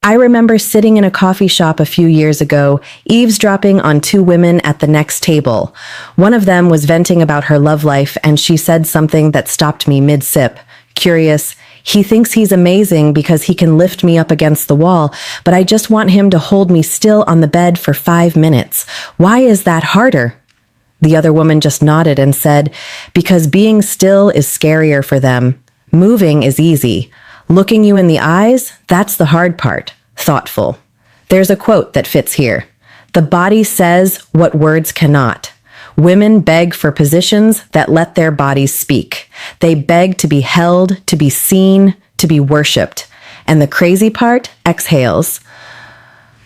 I remember sitting in a coffee shop a few years ago, eavesdropping on two women at the next table. One of them was venting about her love life, and she said something that stopped me mid-sip. Curious, he thinks he's amazing because he can lift me up against the wall, but I just want him to hold me still on the bed for 5 minutes. Why is that harder? The other woman just nodded and said, because being still is scarier for them. Moving is easy. Looking you in the eyes, that's the hard part. Thoughtful. There's a quote that fits here. The body says what words cannot. Women beg for positions that let their bodies speak. They beg to be held, to be seen, to be worshipped. And the crazy part exhales.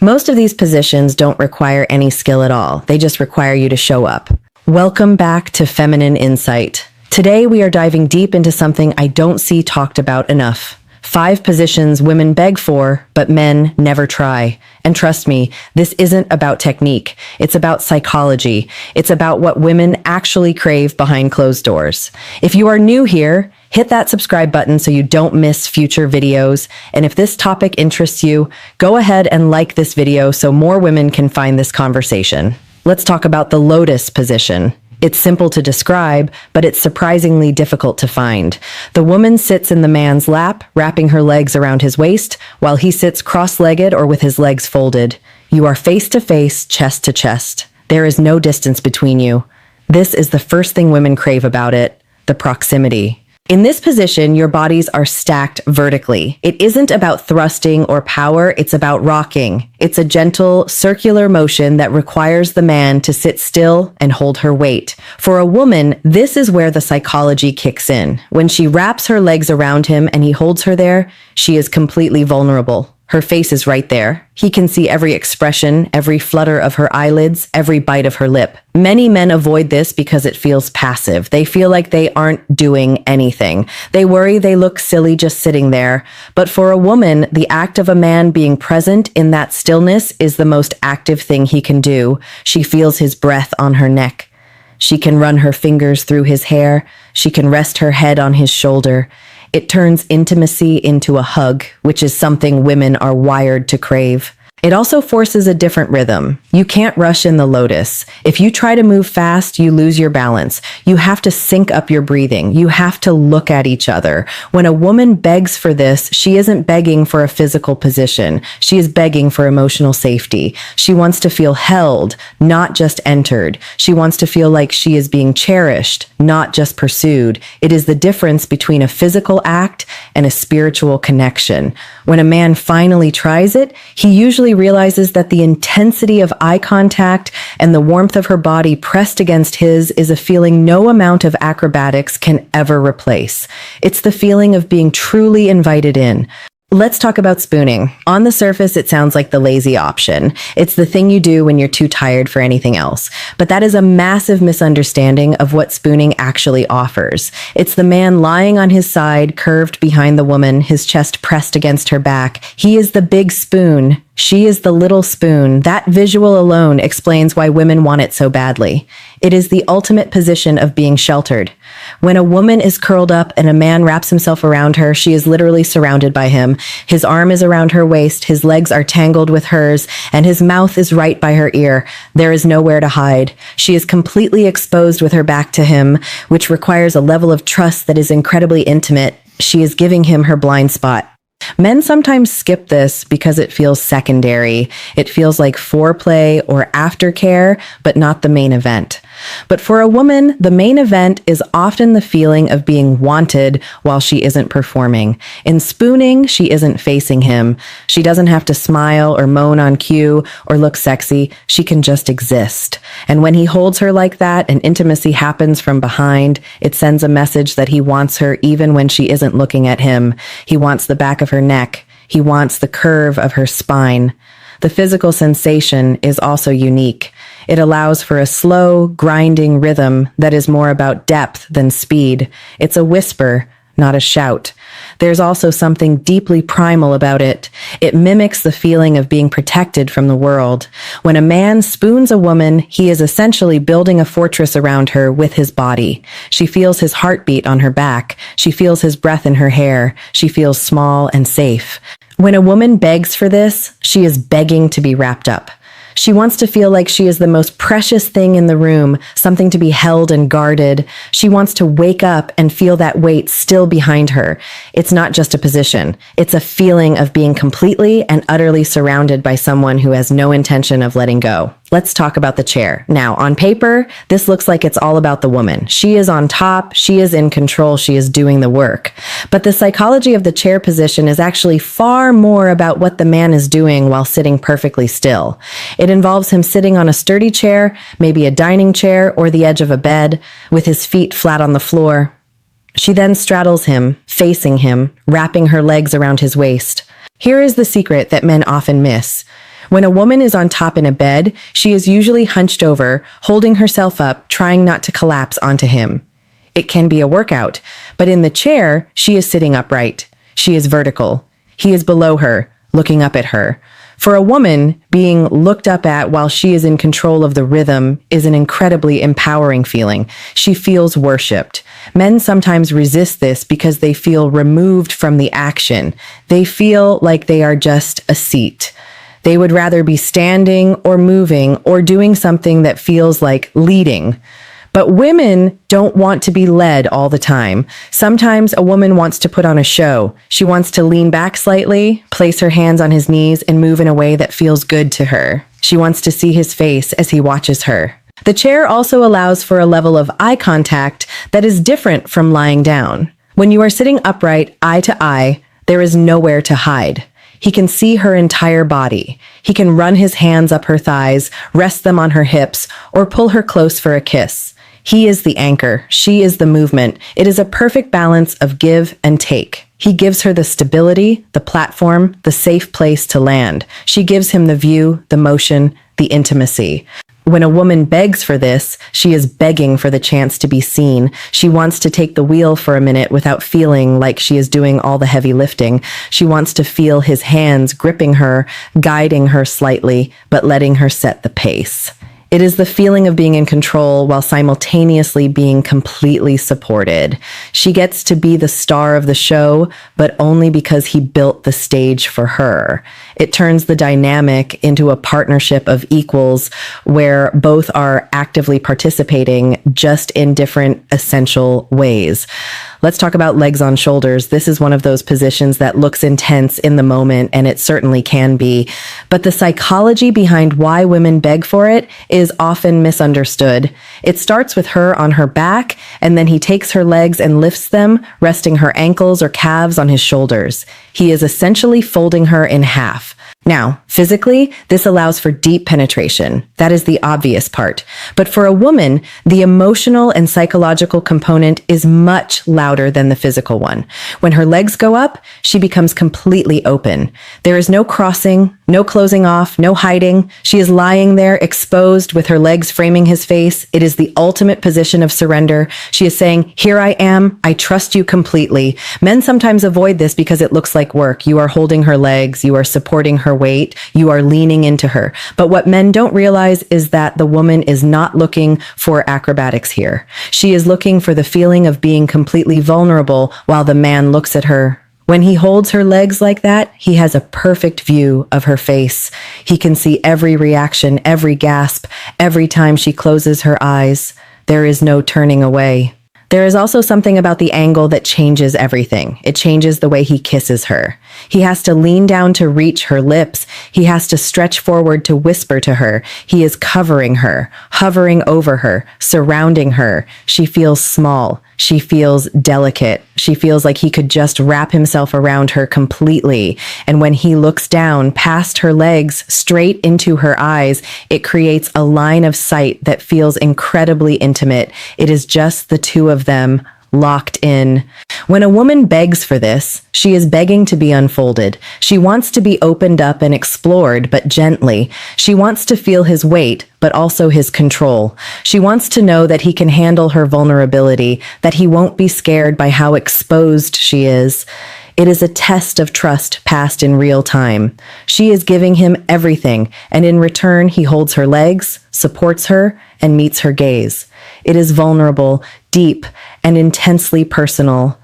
Most of these positions don't require any skill at all. They just require you to show up. Welcome back to Feminine Insight. Today we are diving deep into something I don't see talked about enough. 5 positions women beg for, but men never try. And trust me, this isn't about technique. It's about psychology. It's about what women actually crave behind closed doors. If you are new here, hit that subscribe button so you don't miss future videos. And if this topic interests you, go ahead and like this video so more women can find this conversation. Let's talk about the lotus position. It's simple to describe, but it's surprisingly difficult to find. The woman sits in the man's lap, wrapping her legs around his waist, while he sits cross-legged or with his legs folded. You are face to face, chest to chest. There is no distance between you. This is the first thing women crave about it, the proximity. In this position, your bodies are stacked vertically. It isn't about thrusting or power, it's about rocking. It's a gentle, circular motion that requires the man to sit still and hold her weight. For a woman, this is where the psychology kicks in. When she wraps her legs around him and he holds her there, she is completely vulnerable. Her face is right there. He can see every expression, every flutter of her eyelids, every bite of her lip. Many men avoid this because it feels passive. They feel like they aren't doing anything. They worry they look silly just sitting there. But for a woman, the act of a man being present in that stillness is the most active thing he can do. She feels his breath on her neck. She can run her fingers through his hair. She can rest her head on his shoulder. It turns intimacy into a hug, which is something women are wired to crave. It also forces a different rhythm. You can't rush in the lotus. If you try to move fast, you lose your balance. You have to sync up your breathing. You have to look at each other. When a woman begs for this, she isn't begging for a physical position. She is begging for emotional safety. She wants to feel held, not just entered. She wants to feel like she is being cherished, not just pursued. It is the difference between a physical act and a spiritual connection. When a man finally tries it, he usually realizes that the intensity of eye contact and the warmth of her body pressed against his is a feeling no amount of acrobatics can ever replace. It's the feeling of being truly invited in. Let's talk about spooning. On the surface, it sounds like the lazy option. It's the thing you do when you're too tired for anything else. But that is a massive misunderstanding of what spooning actually offers. It's the man lying on his side, curved behind the woman, his chest pressed against her back. He is the big spoon. She is the little spoon. That visual alone explains why women want it so badly. It is the ultimate position of being sheltered. When a woman is curled up and a man wraps himself around her, she is literally surrounded by him. His arm is around her waist, his legs are tangled with hers, and his mouth is right by her ear. There is nowhere to hide. She is completely exposed with her back to him, which requires a level of trust that is incredibly intimate. She is giving him her blind spot. Men sometimes skip this because it feels secondary. It feels like foreplay or aftercare, but not the main event. But for a woman, the main event is often the feeling of being wanted while she isn't performing. In spooning, she isn't facing him. She doesn't have to smile or moan on cue or look sexy. She can just exist. And when he holds her like that and intimacy happens from behind, it sends a message that he wants her even when she isn't looking at him. He wants the back of her neck. He wants the curve of her spine. The physical sensation is also unique. It allows for a slow, grinding rhythm that is more about depth than speed. It's a whisper, not a shout. there's also something deeply primal about it. It mimics the feeling of being protected from the world. When a man spoons a woman, he is essentially building a fortress around her with his body. She feels his heartbeat on her back. She feels his breath in her hair. She feels small and safe. When a woman begs for this, she is begging to be wrapped up. She wants to feel like she is the most precious thing in the room, something to be held and guarded. She wants to wake up and feel that weight still behind her. It's not just a position. It's a feeling of being completely and utterly surrounded by someone who has no intention of letting go. Let's talk about the chair. Now, on paper, this looks like it's all about the woman. She is on top, she is in control, she is doing the work. But the psychology of the chair position is actually far more about what the man is doing while sitting perfectly still. It involves him sitting on a sturdy chair, maybe a dining chair or the edge of a bed, with his feet flat on the floor. She then straddles him, facing him, wrapping her legs around his waist. Here is the secret that men often miss. When a woman is on top in a bed, she is usually hunched over, holding herself up, trying not to collapse onto him. It can be a workout, but in the chair, she is sitting upright. She is vertical. He is below her, looking up at her. For a woman, being looked up at while she is in control of the rhythm is an incredibly empowering feeling. She feels worshipped. Men sometimes resist this because they feel removed from the action. They feel like they are just a seat. They would rather be standing or moving or doing something that feels like leading. But women don't want to be led all the time. Sometimes a woman wants to put on a show. She wants to lean back slightly, place her hands on his knees, and move in a way that feels good to her. She wants to see his face as he watches her. The chair also allows for a level of eye contact that is different from lying down. When you are sitting upright, eye to eye, there is nowhere to hide. He can see her entire body. He can run his hands up her thighs, rest them on her hips, or pull her close for a kiss. He is the anchor. She is the movement. It is a perfect balance of give and take. He gives her the stability, the platform, the safe place to land. She gives him the view, the motion, the intimacy. When a woman begs for this, she is begging for the chance to be seen. She wants to take the wheel for a minute without feeling like she is doing all the heavy lifting. She wants to feel his hands gripping her, guiding her slightly, but letting her set the pace. It is the feeling of being in control while simultaneously being completely supported. She gets to be the star of the show, but only because he built the stage for her. It turns the dynamic into a partnership of equals where both are actively participating, just in different essential ways. Let's talk about legs on shoulders. This is one of those positions that looks intense in the moment, and it certainly can be. But the psychology behind why women beg for it is often misunderstood. It starts with her on her back, and then he takes her legs and lifts them, resting her ankles or calves on his shoulders. He is essentially folding her in half. Now, physically, this allows for deep penetration. That is the obvious part. But for a woman, the emotional and psychological component is much louder than the physical one. When her legs go up, she becomes completely open. There is no crossing, no closing off, no hiding. She is lying there exposed with her legs framing his face. It is the ultimate position of surrender. She is saying, "Here I am. I trust you completely." Men sometimes avoid this because it looks like work. You are holding her legs. You are supporting her weight. You are leaning into her. But what men don't realize is that the woman is not looking for acrobatics here. She is looking for the feeling of being completely vulnerable while the man looks at her. When he holds her legs like that, he has a perfect view of her face. He can see every reaction, every gasp, every time she closes her eyes. There is no turning away. There is also something about the angle that changes everything. It changes the way he kisses her. He has to lean down to reach her lips. He has to stretch forward to whisper to her. He is covering her, hovering over her, surrounding her. She feels small. She feels delicate. She feels like he could just wrap himself around her completely. And when he looks down past her legs, straight into her eyes, it creates a line of sight that feels incredibly intimate. It is just the two of them locked in. When a woman begs for this, she is begging to be unfolded. She wants to be opened up and explored, but gently. She wants to feel his weight, but also his control. She wants to know that he can handle her vulnerability, that he won't be scared by how exposed she is. It is a test of trust passed in real time. She is giving him everything, and in return, he holds her legs, supports her, and meets her gaze. It is vulnerable, deep, and intensely personal.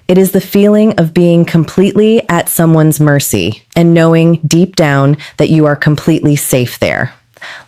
It is the feeling of being completely at someone's mercy and knowing deep down that you are completely safe there.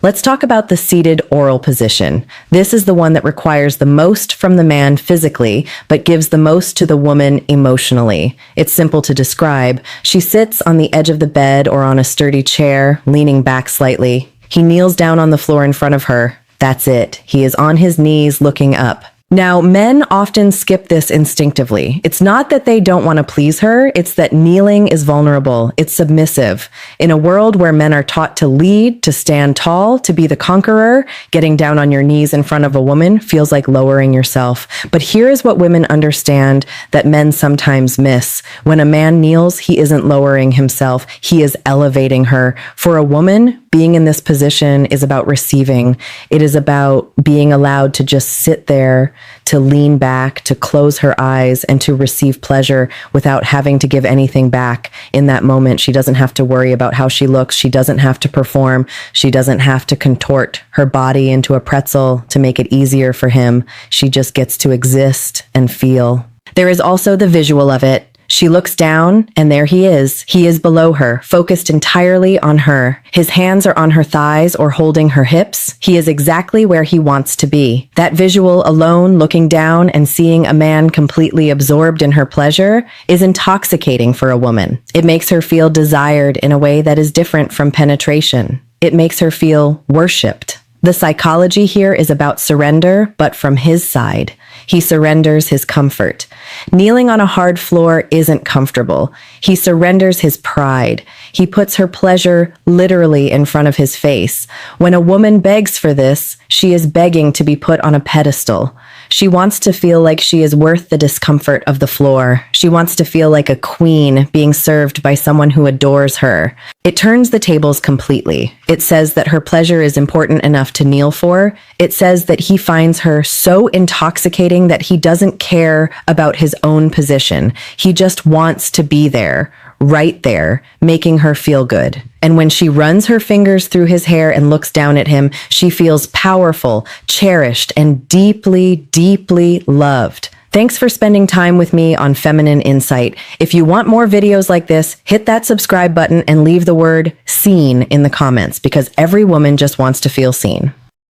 Let's talk about the seated oral position. This is the one that requires the most from the man physically, but gives the most to the woman emotionally. It's simple to describe. She sits on the edge of the bed or on a sturdy chair, leaning back slightly. He kneels down on the floor in front of her. That's it. He is on his knees looking up. Now, men often skip this instinctively. It's not that they don't want to please her, it's that kneeling is vulnerable, it's submissive. In a world where men are taught to lead, to stand tall, to be the conqueror, getting down on your knees in front of a woman feels like lowering yourself. But here is what women understand that men sometimes miss. When a man kneels, he isn't lowering himself, he is elevating her. For a woman, being in this position is about receiving. It is about being allowed to just sit there, to lean back, to close her eyes, and to receive pleasure without having to give anything back. In that moment, she doesn't have to worry about how she looks. She doesn't have to perform. She doesn't have to contort her body into a pretzel to make it easier for him. She just gets to exist and feel. There is also the visual of it. She looks down, and there he is. He is below her, focused entirely on her. His hands are on her thighs or holding her hips. He is exactly where he wants to be. That visual alone, looking down and seeing a man completely absorbed in her pleasure, is intoxicating for a woman. It makes her feel desired in a way that is different from penetration. It makes her feel worshipped. The psychology here is about surrender, but from his side. He surrenders his comfort. Kneeling on a hard floor isn't comfortable. He surrenders his pride. He puts her pleasure literally in front of his face. When a woman begs for this, she is begging to be put on a pedestal. She wants to feel like she is worth the discomfort of the floor. She wants to feel like a queen being served by someone who adores her. It turns the tables completely. It says that her pleasure is important enough to kneel for. It says that he finds her so intoxicating that he doesn't care about his own position. He just wants to be there, right there, making her feel good. And when she runs her fingers through his hair and looks down at him, she feels powerful, cherished, and deeply, deeply loved. Thanks for spending time with me on Feminine Insight. If you want more videos like this, hit that subscribe button and leave the word "seen" in the comments because every woman just wants to feel seen.